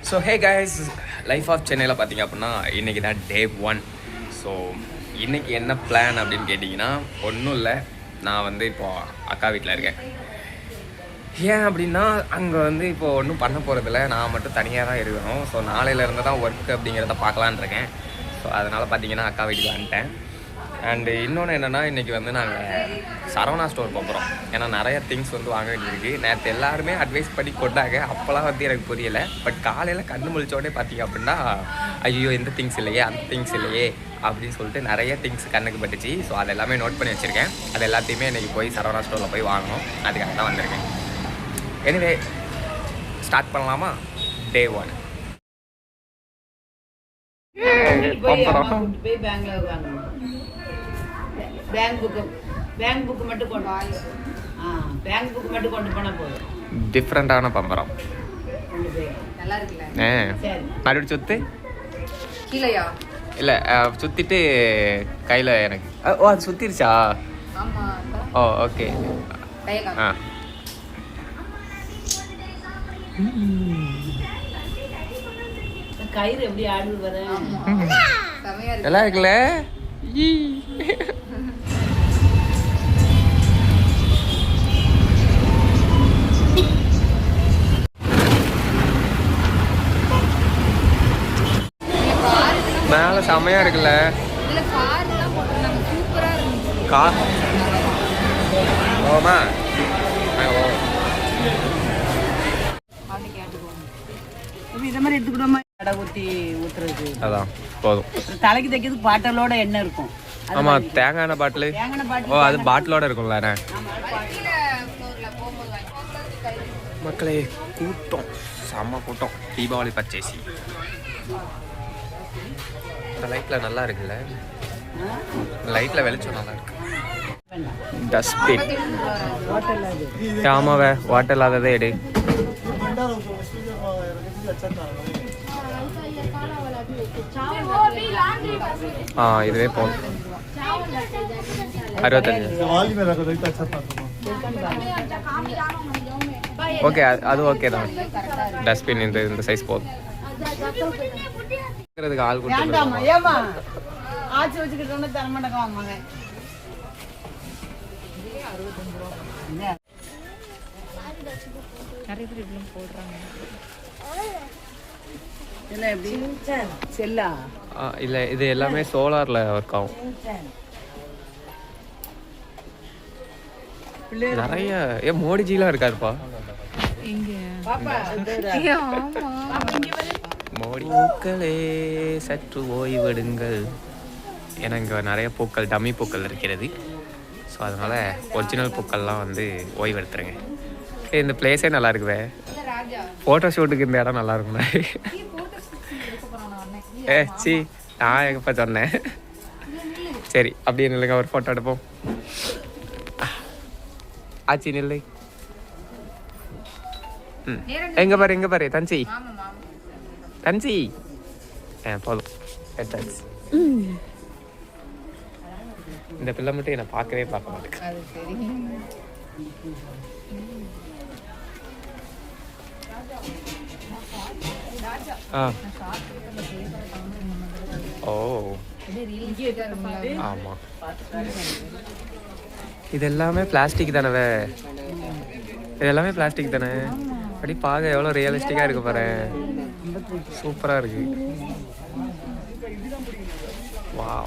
So hey guys, life of சென்னையில் பார்த்தீங்க அப்படின்னா இன்றைக்கி தான் டே 1. ஸோ இன்றைக்கி என்ன பிளான் அப்படின்னு கேட்டிங்கன்னா ஒன்றும் இல்லை. நான் வந்து இப்போது அக்கா வீட்டில் இருக்கேன். ஏன் அப்படின்னா அங்கே வந்து இப்போது ஒன்றும் பண்ண போகிறதில்ல, நான் மட்டும் தனியாக தான் இருக்கணும். ஸோ நாளையிலேருந்து தான் ஒர்க் அப்படிங்கிறத பார்க்கலான் இருக்கேன். ஸோ அதனால் பார்த்தீங்கன்னா அக்கா வீட்டுக்கு வந்துட்டேன். அண்டு இன்னொன்று என்னென்னா இன்றைக்கி வந்து நாங்கள் சரவணா ஸ்டோர் போகிறோம். ஏன்னா நிறைய திங்ஸ் வந்து வாங்க வேண்டியிருக்கு. நேற்று எல்லாருமே அட்வைஸ் பண்ணி கொண்டாங்க, அப்போல்லாம் வந்து எனக்கு புரியலை. பட் காலையில் கண்ணு முழிச்சோடனே பார்த்தீங்க அப்படின்னா ஐயோ இந்த திங்ஸ் இல்லையே அந்த திங்ஸ் இல்லையே அப்படின்னு சொல்லிட்டு நிறைய திங்ஸ் கண்ணுக்கு பட்டுச்சு. ஸோ அது எல்லாமே நோட் பண்ணி வச்சுருக்கேன். அது எல்லாத்தையுமே இன்றைக்கி போய் சரவணா ஸ்டோரில் போய் வாங்கணும். அதுக்காக தான் வந்திருக்கேன். எனிவே ஸ்டார்ட் பண்ணலாமா? டே 1. டிஃப்ரெண்டான பம்பரம் மறுபடியும் சுத்து இல்லை சுத்திட்டு கையில் எனக்கு அது சுத்திருச்சா? ஓ ஓகே. ஆ கயிறு எப்படி ஆடு வர நல்லா இருக்குல்ல? மேல செமையா இருக்குல்ல கார். ஓமா இத மாதிரி எடுத்துக்கிட்டோமா? கடை ஊத்தி ஊத்துறது அதான் போதும். தலைக்கு தைக்கிறது பாட்டலோட எண்ணெய் இருக்கும். ஆமா, தேங்காய் எண்ணெய் பாட்டில். ஓ அது பாட்டிலோட இருக்கும்ல. மக்களே கூட்டம், செம்ம கூட்டம். தீபாவளி பர்ச்சேசி. இந்த லைட்ல நல்லா இருக்குல்ல, லைட்ல வெளிச்சம் நல்லா இருக்கு. டஸ்ட்பின். ஆமாவே வாட்டர் இல்லாததே எடு. இதுவே போதும். 65. ஓகே அது ஓகே தான். டஸ்ட்பின் இந்த சைஸ் போதும். ஆள் இல்ல இது எல்லாமே சோலார்ல ஒர்க் ஆகும். நிறைய மோடிஜிலாம் இருக்காருப்பா. மோடி பூக்களே சற்று ஓய்வெடுங்கள். ஏன்னா இங்கே நிறைய பூக்கள், டம்மி பூக்கள் இருக்கிறது. ஸோ அதனால் ஒரிஜினல் பூக்கள்லாம் வந்து ஓய்வெடுத்துருங்க. இந்த பிளேஸே நல்லா இருக்குவே. ஃபோட்டோ ஷூட்டுக்கு இந்த இடம் நல்லா இருக்கும்ல. சி நான் எங்கப்பா சொன்னேன். சரி அப்படியே நில்லுங்க, ஒரு ஃபோட்டோ எடுப்போம். ஆச்சி நில்லு. எங்க பாரு தஞ்சி போதும். இந்த பிள்ளை மட்டும் என்னை பார்க்க மாட்டேன். ஓ ஆமா, இது எல்லாமே பிளாஸ்டிக் தானே. இது எல்லாமே பிளாஸ்டிக் தானே. அப்படி பார்க்க எவ்வளோ ரியலிஸ்டிக்காக இருக்கு பாரு. சூப்பராக இருக்கு. வாவ்,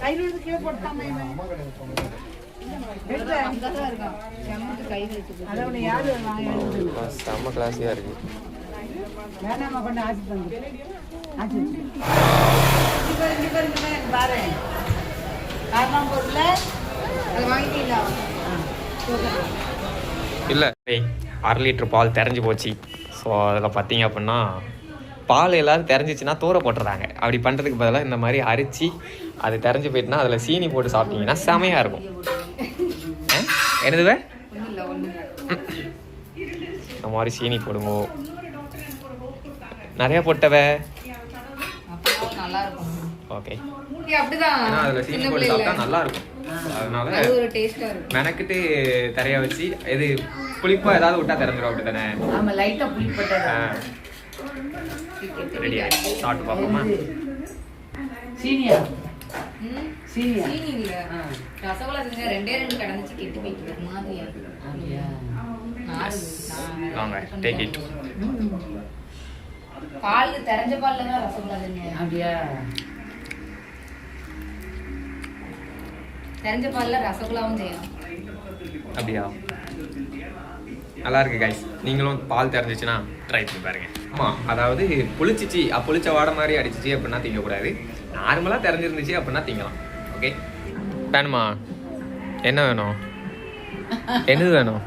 செம்ம கிளாஸியாக இருக்கு. இல்லை 1/2 லிட்டர் பால் தெரிஞ்சு போச்சு. ஸோ அதில் பார்த்தீங்க அப்படின்னா பால் எல்லோரும் தெரிஞ்சிச்சுன்னா தூர போட்டுறாங்க. அப்படி பண்ணுறதுக்கு பதிலாக இந்த மாதிரி அரிச்சு அது தெரிஞ்சு போயிட்டுனா அதில் சீனி போட்டு சாப்பிட்டீங்கன்னா செமையாக இருக்கும். என்னதுவே இந்த மாதிரி சீனி போடுங்க. நிறையா போட்டவே ஓகே. ஏன்னா அதில் சீனி போட்டு சாப்பிட்டா நல்லா இருக்கும். அதனால மெனக்கிட்டு தரையா வச்சு இது புளிப்பா ஏதாவது விட்டா திறந்துடும். அப்படி தானே? ரெடியா சாப்பிட்டு பார்ப்போமா? சீனியா சீனியா சீனி இல்ல ரசகுல்லா செஞ்சா 2 கடந்துச்சு கெட்டு போயிட்டு மாதிரியா அப்படியா? வாங்க டேக் இட். பால் தெரிஞ்ச பால்ல தான் ரசகுல்லா செஞ்சேன். அப்படியா? தெரிஞ்ச பால்ல ரசகுல்லாவும் செய்யலாம். அப்படியா? நல்லா இருக்கு கைஸ். நீங்களும் பால் தெரிஞ்சிச்சுன்னா ட்ரை பண்ணி பாருங்க. ஆமாம், அதாவது புளிச்சிச்சு புளிச்ச வாடை மாதிரி அடிச்சிச்சு அப்படின்னா திங்கக்கூடாது. நார்மலாக தெரிஞ்சிருந்துச்சு அப்படின்னா திங்கலாம். ஓகே, வேணுமா? என்ன வேணும்? என்னது வேணும்?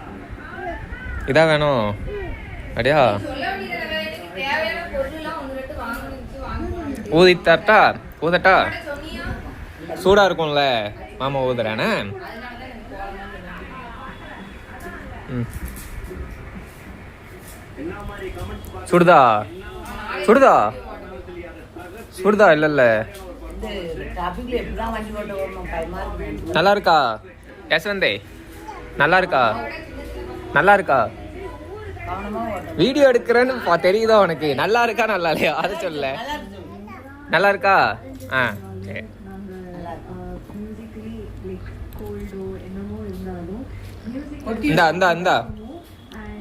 இதான் வேணும் அப்படியா? சொல்ல வேண்டியது தேவையான பொருள் எல்லாம் 1 வாங்கணும். ஊதி தரட்டா? ஊதட்டா? சொன்னியா சூடாக இருக்கும்ல மாமா, ஊதுறானே. ம், சுடுதா சுடுதா சுடுதா? இல்லைல்ல, இந்த டாபிக்ல எப்படிலாம் வண்டி ஓட்ட வரணும் பயமா இருக்கு. நல்லா இருக்கா யஸ்வந்தே? நல்லா இருக்கா? நல்லா இருக்கா? கவனமா ஓட்டணும். வீடியோ எடுக்கிறேன்னு தெரியுதா உனக்கு? நல்லா இருக்கா நல்லா இல்லையா அதை சொல்ல. நல்லா இருக்கு. நல்லா இருக்கா? ஆ சரி. இந்தா இந்தா இந்தா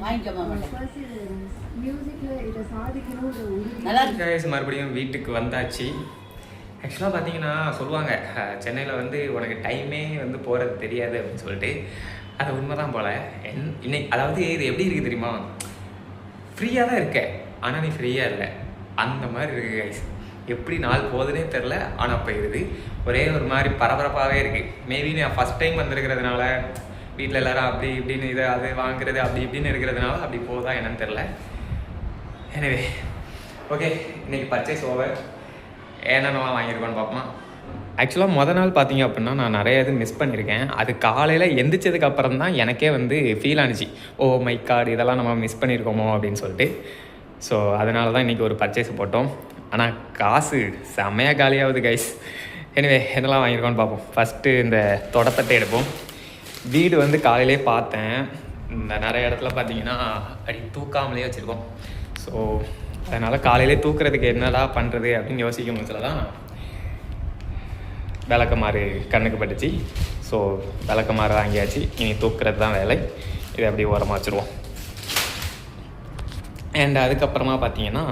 வாங்கிக்கோமா மேடம். நல்லா இருக்கு. guys, மறுபடியும் வீட்டுக்கு வந்தாச்சு. ஆக்சுவலாக பார்த்தீங்கன்னா சொல்லுவாங்க சென்னையில் வந்து உனக்கு டைமே வந்து போகிறது தெரியாது அப்படின்னு சொல்லிட்டு. அது உண்மை தான் போல். இன்னைக்கு அதாவது இது எப்படி இருக்குது தெரியுமா? ஃப்ரீயாக தான் இருக்க, ஆனால் நீ ஃப்ரீயாக இல்லை, அந்த மாதிரி இருக்குது கைஸ். எப்படி நாள் போகுதுன்னே தெரில, ஆனால் போயிடுது. ஒரே ஒரு மாதிரி பரபரப்பாகவே இருக்குது. மேபி நான் ஃபஸ்ட் டைம் வந்திருக்கிறதுனால வீட்டில் எல்லோரும் அப்படி இப்படின்னு இதை அது வாங்குறது அப்படி இப்படின்னு இருக்கிறதுனால அப்படி போகுதா என்னன்னு தெரில. எனவே ஓகே, இன்றைக்கி பர்ச்சேஸ் ஓவர். என்னென்னலாம் வாங்கியிருக்கோன்னு பார்ப்போம். ஆக்சுவலாக மொதல் நாள் பார்த்தீங்க அப்படின்னா நான் நிறைய இது மிஸ் பண்ணியிருக்கேன். அது காலையில் எந்திரிச்சதுக்கு அப்புறம் தான் எனக்கே வந்து ஃபீல் ஆனிச்சு, ஓ மை கார்டு இதெல்லாம் நம்ம மிஸ் பண்ணியிருக்கோமோ அப்படின்னு சொல்லிட்டு. ஸோ அதனால தான் இன்றைக்கி ஒரு பர்ச்சேஸ் போட்டோம். ஆனால் காசு செம்மையாக காலியாகுது கைஸ். எனவே என்னெல்லாம் வாங்கியிருக்கோன்னு பார்ப்போம். ஃபஸ்ட்டு இந்த தொடத்தட்டை எடுப்போம். வீடு வந்து காலையிலே பார்த்தேன், இந்த நிறைய இடத்துல பார்த்தீங்கன்னா அப்படி தூக்காமலே வச்சுருக்கோம். ஸோ அதனால் காலையிலே தூக்குறதுக்கு என்னடா பண்ணுறது அப்படின்னு யோசிக்கும் போதில் தான் விளக்கமாறு கண்ணுக்கு பட்டுச்சு. ஸோ விளக்கமாறு வாங்கியாச்சு. இனி தூக்குறது தான் வேலை. இதை அப்படி ஓரமாக வச்சுருவோம். அண்ட் அதுக்கப்புறமா பார்த்தீங்கன்னா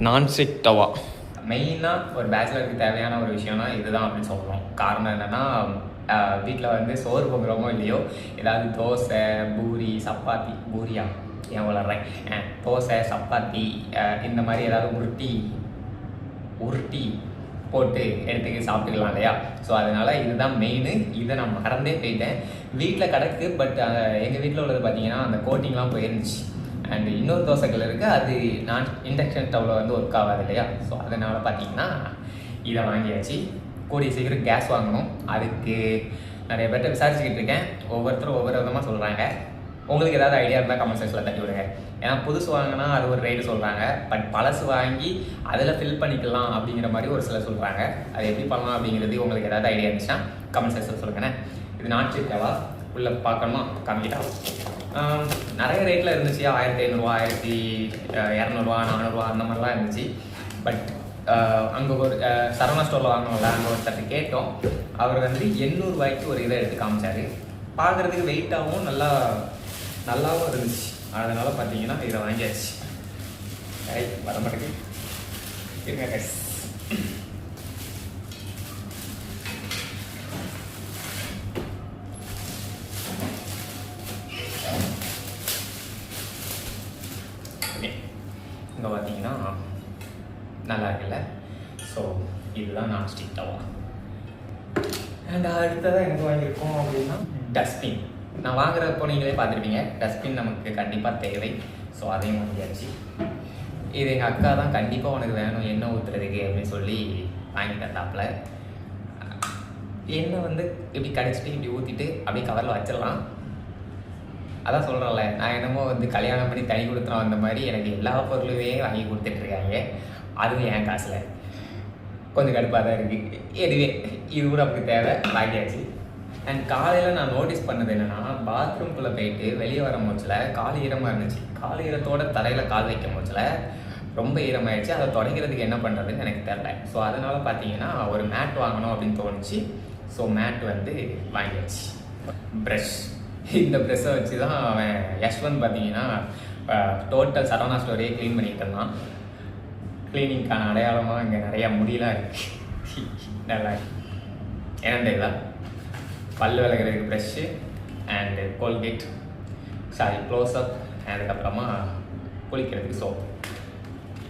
நான்ஸ்டிக் தவா. மெயினாக ஒரு பேச்சுலருக்கு தேவையான ஒரு விஷயம்னா இதுதான் அப்படின்னு சொல்கிறோம். காரணம் என்னென்னா வீட்டில் வந்து சோறு பொங்குறோமோ இல்லையோ, ஏதாவது தோசை, பூரி, சப்பாத்தி, பூரியா ஏன் வளர்றேன், தோசை, சப்பாத்தி இந்த மாதிரி ஏதாவது உருட்டி போட்டு எடுத்துக்க சாப்பிட்டுக்கலாம் இல்லையா? ஸோ அதனால் இதுதான் மெயின். இதை நான் மறந்தே போயிட்டேன். வீட்டில் கிடக்கு, பட் எங்கள் வீட்டில் உள்ளது பார்த்தீங்கன்னா அந்த கோட்டிங்லாம் போயிருந்துச்சு. அண்ட் இன்னொரு தோசைகள் இருக்குது, அது நான் இண்டக்ஷன் ஸ்டவ்வில் வந்து ஒர்க் ஆகாது இல்லையா? ஸோ அதனால் பார்த்தீங்கன்னா இதை வாங்கியாச்சு. கூடிய சீக்கிரம் கேஸ் வாங்கணும். அதுக்கு நிறைய பேர்ட்ட விசாரிச்சுக்கிட்டு இருக்கேன். ஒவ்வொருத்தரும் ஒவ்வொரு விதமாக சொல்கிறாங்க. உங்களுக்கு ஏதாவது ஐடியா இருந்தால் கமெண்ட் செக்ஷனில் தட்டி விடுங்க. ஏன்னா புதுசு வாங்கினா அது ஒரு ரேட்டு சொல்கிறாங்க, பட் பழசு வாங்கி அதில் ஃபில் பண்ணிக்கலாம் அப்படிங்கிற மாதிரி ஒரு சிலர் சொல்கிறாங்க. அது எப்படி பண்ணலாம் அப்படிங்கிறது உங்களுக்கு ஏதாவது ஐடியா இருந்துச்சுன்னா கமெண்ட் செக்ஷனில் சொல்லுங்கண்ணே. இது நான்ஸ்டிக் தவா. உள்ளே பார்க்கணுமா? காமிக்கிட்டா நிறைய ரேட்டில் இருந்துச்சு. 1500, 1200, 400 அந்த மாதிரிலாம் இருந்துச்சு. பட் அங்கே ஒரு சரவணா ஸ்டோரில் வாங்கினோம்ல, அங்கே ஒருத்தர் கேட்டோம். அவர் வந்து 800 ரூபாய்க்கு ஒரு இதை எடுத்து காமிச்சார். பார்க்குறதுக்கு வெயிட்டாகவும் நல்லாவும் இருந்துச்சு. அதனால் பார்த்தீங்கன்னா இதை வாங்கியாச்சு. வர மாட்டேங்குது இருங்க கைஸ். இங்கே பார்த்தீங்கன்னா நல்லா இருக்குல்ல? ஸோ இதுதான் நான்ஸ்டிக் தவா. அண்ட் அடுத்ததாக எனக்கு வாங்கியிருக்கோம் அப்படின்னா டஸ்ட்பின். நான் வாங்குறப்போ நீங்களே பார்த்துருப்பீங்க, டஸ்ட்பின் நமக்கு கண்டிப்பாக தேவை. ஸோ அதையும் வாங்கியாச்சு. இது எங்கள் அக்கா தான் கண்டிப்பாக உனக்கு வேணும் எண்ணெய் ஊற்றுறதுக்கு அப்படின்னு சொல்லி வாங்கி தந்தாப்புல. எண்ணெய் வந்து இப்படி கடிச்சிட்டு இப்படி ஊற்றிட்டு அப்படியே கவரில் வச்சிடலாம். அதான் சொல்கிறேன்ல, நான் என்னமோ வந்து கல்யாணம் பண்ணி தனி கொடுத்துறோம் அந்த மாதிரி எனக்கு எல்லா பொருளுமே வாங்கி கொடுத்துட்ருக்காங்க. அதுவும் என் காசில் கொஞ்சம் கடுப்பாக தான் இருக்குது. எதுவே இது கூட அப்படி தேவை வாங்கியாச்சு. அண்ட் காலையில் நான் நோட்டீஸ் பண்ணது என்னென்னா பாத்ரூம்குள்ளே போயிட்டு வெளியே வர மூச்சில் கால் ஈரமாக இருந்துச்சு. கால் ஈரத்தோட தரையில் கால் வைக்க மூச்சில் ரொம்ப ஈரமாயிடுச்சு. அதை தொடங்கிறதுக்கு என்ன பண்ணுறதுன்னு எனக்கு தெரில. ஸோ அதனால் பார்த்தீங்கன்னா ஒரு மேட் வாங்கணும் அப்படின்னு தோணுச்சு. ஸோ மேட் வந்து வாங்கியாச்சு. ப்ரஷ், இந்த ப்ரெஷ்ஷை வச்சு தான் அவன் யஷ்வந்த் பார்த்தீங்கன்னா டோட்டல் சரவணா ஸ்டோரியே க்ளீன் பண்ணிக்கிட்டு இருந்தான். க்ளீனிங்க்கான அடையாளமாக இங்கே நிறையா முடியலாம் இருக்குது. நல்லா என்னென்ன இதெல்லாம் பல் விளக்குறதுக்கு brush and Colgate, sorry Closeup, அதுக்கப்புறமா குளிக்கிறதுக்கு சோப்.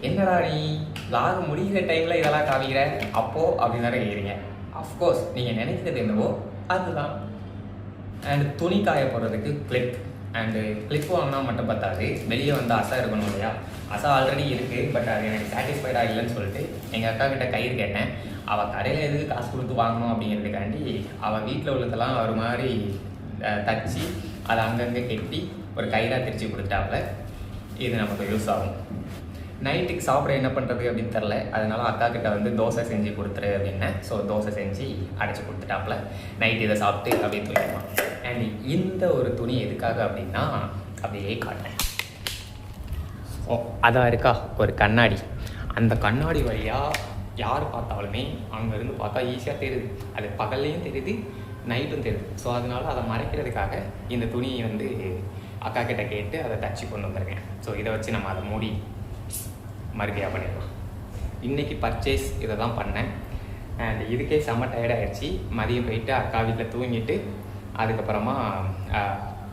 என்னடா நீ லாக் முடிகிற டைமில் இதெல்லாம் காமிக்கிற அப்போது அப்படின்னு தானே கேட்குறீங்க. அஃப்கோர்ஸ் நீங்கள் நினைக்கிறது என்னவோ அதுதான். அண்டு துணி காய போடுறதுக்கு கிளிப். அண்டு கிளிப் வாங்கினா மட்டும் பத்தாது, வெளியே வந்து அசை இருக்கணும் இல்லையா. அசை ஆல்ரெடி இருக்குது, பட் அது எனக்கு சாட்டிஸ்ஃபைடாக இல்லைன்னு சொல்லிட்டு எங்கள் அக்கா கிட்ட கயிறு கேட்டேன். அவள் கடையில் எதுக்கு காசு கொடுத்து வாங்கணும் அப்படிங்கிறதுக்காண்டி அவள் வீட்டில் உள்ளதெல்லாம் ஒரு மாதிரி தச்சு அதை அங்கங்கே கெட்டி ஒரு கயிறாக திரிச்சு கொடுத்துட்டாப்புல. இது நமக்கு யூஸ் ஆகும். நைட்டுக்கு சாப்பிட என்ன பண்ணுறது அப்படின்னு தெரில. அதனால அக்கா கிட்ட வந்து தோசை செஞ்சு கொடுத்துரு அப்படின்னேன். ஸோ தோசை செஞ்சு அடைச்சி கொடுத்துட்டாப்புல. நைட் இதை சாப்பிட்டு அப்படியே தூக்கிடுவான். அண்ட் இந்த ஒரு துணி எதுக்காக அப்படின்னா அப்படியே காட்டுறேன். ஸோ அதான் இருக்கா ஒரு கண்ணாடி. அந்த கண்ணாடி வழியாக யார் பார்த்தாலுமே அங்கேருந்து பார்த்தா ஈஸியாக தெரியுது. அது பகல்லையும் தெரியுது, நைட்டும் தெரியுது. ஸோ அதனால் அதை மறைக்கிறதுக்காக இந்த துணியை வந்து அக்கா கிட்ட கேட்டு அதை தச்சு கொண்டு வந்துருக்கேன். ஸோ இதை வச்சு நம்ம அதை மூடி மறுபடியாக பண்ணிடலாம். இன்றைக்கி பர்ச்சேஸ் இதை தான் பண்ணேன். அண்ட் இதுக்கே செம்ம டயர்டாகிடுச்சு. மதியம் போயிட்டு அக்கா வீட்டில் தூங்கிட்டு அதுக்கப்புறமா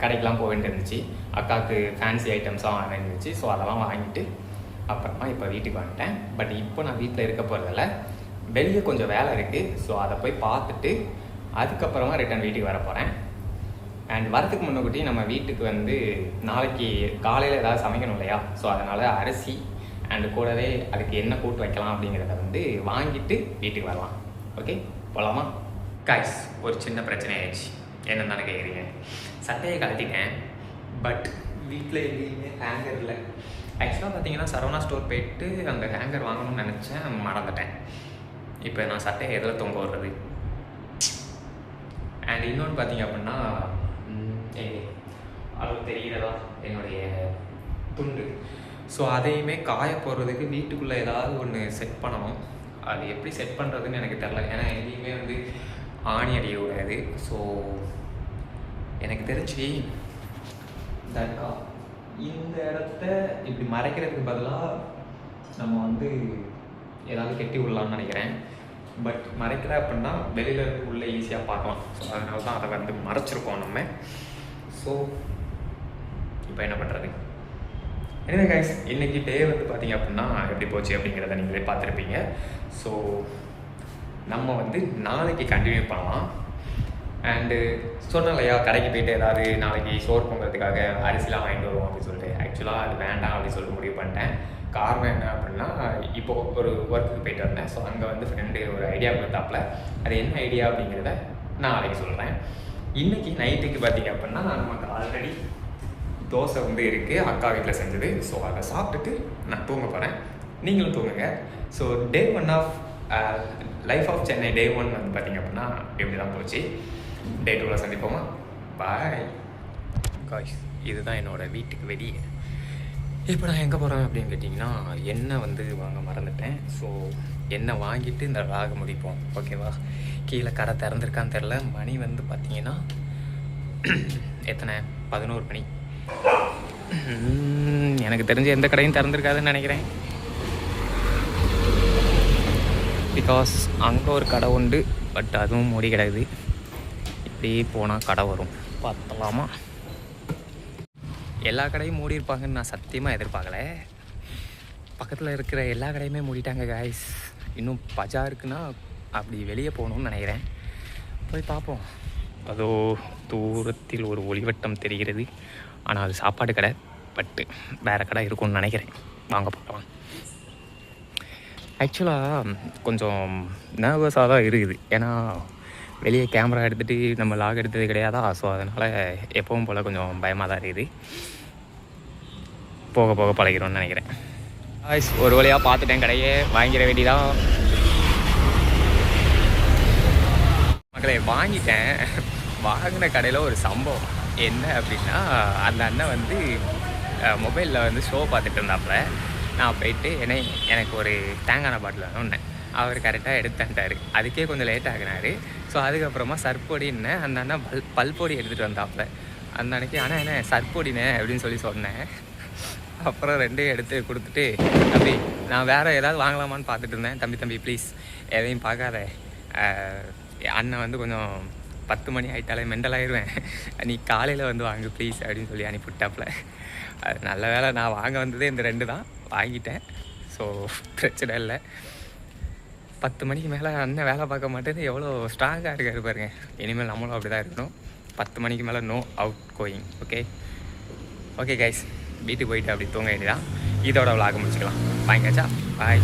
கடைக்கெலாம் போக வேண்டியிருந்துச்சு. அக்காவுக்கு ஃபேன்சி ஐட்டம்ஸாக வாங்க வேண்டியிருந்துச்சு. ஸோ அதெல்லாம் வாங்கிட்டு அப்புறமா இப்போ வீட்டுக்கு வந்துட்டேன். பட் இப்போ நான் வீட்டில் இருக்க போகிறதில்ல, வெளியே கொஞ்சம் வேலை இருக்குது. ஸோ அதை போய் பார்த்துட்டு அதுக்கப்புறமா ரிட்டன் வீட்டுக்கு வர போகிறேன். அண்ட் வரதுக்கு முன்னக்கூட்டி நம்ம வீட்டுக்கு வந்து நாளைக்கு காலையில் ஏதாவது சமைக்கணும் இல்லையா. ஸோ அதனால் அரிசி அண்டு கூடவே அதுக்கு என்ன கூட்டு வைக்கலாம் அப்படிங்கிறத வந்து வாங்கிட்டு வீட்டுக்கு வரலாம். ஓகே போகலாமா? காய்ஸ், ஒரு சின்ன பிரச்சனை ஆயிடுச்சு. என்னன்னு தானே கேட்குறீங்க. சட்டையை கழட்டிட்டேன், பட் வீட்டில் எங்கேயுமே ஹேங்கர் இல்லை. ஆக்சுவலாக பார்த்தீங்கன்னா சரவணா ஸ்டோர் போயிட்டு அந்த ஹேங்கர் வாங்கணும்னு நினச்சேன், மறந்துட்டேன். இப்போ நான் சட்டையை எதில் தொங்க விடுறது? அண்ட் இன்னொன்று பார்த்தீங்க அப்படின்னா அது தெரிகிறதா என்னுடைய துண்டு. ஸோ அதையுமே காய போடுறதுக்கு வீட்டுக்குள்ளே ஏதாவது ஒன்று செட் பண்ணணும். அது எப்படி செட் பண்ணுறதுன்னு எனக்கு தெரில. ஏன்னா எங்கேயுமே வந்து ஆணி அடியக்கூடாது. ஸோ எனக்கு தெரிஞ்சு தர்கா இந்த இடத்த இப்படி மறைக்கிறதுக்கு பதிலாக நம்ம வந்து ஏதாவது கெட்டி விடலான்னு நினைக்கிறேன். பட் மறைக்கிற அப்படின்னா வெளியில் இருந்து உள்ளே ஈஸியாக பார்க்கலாம். ஸோ அதனால தான் அதை வந்து மறைச்சிருக்கோம் நம்ம. ஸோ இப்போ என்ன பண்ணுறது? எனவே கைஸ், இன்றைக்கி டே வந்து பார்த்திங்க அப்படின்னா எப்படி போச்சு அப்படிங்கிறத நீங்களே பார்த்துருப்பீங்க. ஸோ நம்ம வந்து நாளைக்கு கண்டினியூ பண்ணலாம். அண்டு சொன்னோம் இல்லையா, கடைக்கு போய்ட்டு ஏதாவது நாளைக்கு சோறு பொங்குறதுக்காக அரிசிலாம் வாங்கிட்டு வருவோம் அப்படின்னு சொல்லிட்டு. ஆக்சுவலாக அது வேண்டாம் அப்படின்னு சொல்லிட்டு முடிவு பண்ணிட்டேன். காரணம் என்ன அப்படின்னா, இப்போது ஒரு ஒர்க்குக்கு போயிட்டு வந்தேன். ஸோ அங்கே வந்து ஃப்ரெண்டு ஒரு ஐடியா கொடுத்தாப்புல. அது என்ன ஐடியா அப்படிங்கிறத நான் நாளைக்கு சொல்கிறேன். இன்றைக்கி நைட்டுக்கு பார்த்திங்க அப்படின்னா நமக்கு ஆல்ரெடி தோசை வந்து இருக்குது, அக்கா வீட்டில் செஞ்சது. ஸோ அதை சாப்பிட்டுட்டு நான் தூங்க போகிறேன். நீங்களும் தூங்குங்க. So day 1 of life of Chennai day 1 வந்து பார்த்திங்க அப்படின்னா இப்படி தான் போச்சு. டே 2ல் சந்திப்போமா? Bye guys. இதுதான் என்னோடய வீட்டுக்கு வெளியே. இப்போ நான் எங்கே போகிறேன் அப்படின்னு கேட்டிங்கன்னா, எண்ணெய் வந்து வாங்க மறந்துட்டேன். ஸோ எண்ணெய் வாங்கிட்டு இந்த ராக முடிப்போம். ஓகேவா? கீழே கடை திறந்துருக்கான்னு தெரில. மணி வந்து பார்த்திங்கன்னா எத்தனை 11 மணி. எனக்கு தெரிஞ்ச எந்த கடையும் திறந்துருக்காதுன்னு நினைக்கிறேன். பிகாஸ் அங்கே ஒரு கடை உண்டு, பட் அதுவும் மூடி கிடக்குது. இப்படியே போனால் கடை வரும், பார்த்தலாமா? எல்லா கடையும் மூடி இருப்பாங்கன்னு நான் சத்தியமாக எதிர்பார்க்கல. பக்கத்தில் இருக்கிற எல்லா கடையுமே மூடிட்டாங்க காய்ஸ். இன்னும் பஜாருக்குன்னா அப்படி வெளியே போகணுன்னு நினைக்கிறேன். போய் பார்ப்போம். அதோ தூரத்தில் ஒரு ஒளிவட்டம் தெரிகிறது. ஆனால் அது சாப்பாடு கடை, பட்டு வேறு கடை இருக்கும்னு நினைக்கிறேன். வாங்க பார்க்கலாம். ஆக்சுவலாக கொஞ்சம் நர்வஸாக தான் இருக்குது. ஏன்னா வெளியே கேமரா எடுத்துகிட்டு நம்ம லாக் எடுத்தது கிடையாதா. ஸோ அதனால் எப்பவும் போல் கொஞ்சம் பயமாக தான் இருக்குது. போக போக பழகிறோன்னு நினைக்கிறேன். ஒரு வழியாக பார்த்துட்டேன், கடையே வாங்கிட வேண்டியதான். மக்களே வாங்கிட்டேன். வாங்கின கடையில் ஒரு சம்பவம் என்ன அப்படின்னா, அந்த அண்ணன் வந்து மொபைலில் வந்து ஷோ பார்த்துட்டு இருந்தாப்புல. நான் போயிட்டு எனக்கு ஒரு தேங்காய் பாட்டில் வேணும்னேன். அவர் கரெக்டாக எடுத்துட்டார். அதுக்கே கொஞ்சம் லேட் ஆகினார். ஸோ அதுக்கப்புறமா சர்ப்பொடின்னு அந்த அண்ணன் பல்பொடி எடுத்துகிட்டு வந்தாப்புல. அந்த அன்னைக்கு ஆனால் என்ன சர்ப்பொடினே அப்படின்னு சொல்லி சொன்னேன். அப்புறம் ரெண்டையும் எடுத்து கொடுத்துட்டு, தம்பி நான் வேறு ஏதாவது வாங்கலாமான்னு பார்த்துட்டு இருந்தேன். தம்பி ப்ளீஸ் எதையும் பார்க்காத, அண்ணன் வந்து கொஞ்சம் 10 மணி ஆகிட்டாலே மெண்டல் ஆயிடுவேன், நீ காலையில் வந்து வாங்கு ப்ளீஸ் அப்படின்னு சொல்லி அனுப்பிவிட்டாப்புல. அது நல்ல வேலை, நான் வாங்க வந்ததே இந்த 2 தான் வாங்கிட்டேன். ஸோ பிரச்சனை இல்லை. 10 மணிக்கு மேலே அண்ணன் வேலை பார்க்க மாட்டேது, எவ்வளோ ஸ்ட்ராங்காக இருக்காரு பாருங்க. இனிமேல் நம்மளும் அப்படி தான் இருக்கணும். 10 மணிக்கு மேலே no out going. Okay guys, வீட்டுக்கு போயிட்டு அப்படி தூங்க வேண்டியதான். இதோட விளாக முடிச்சுக்கலாம். வாங்கியாச்சா? பாய்.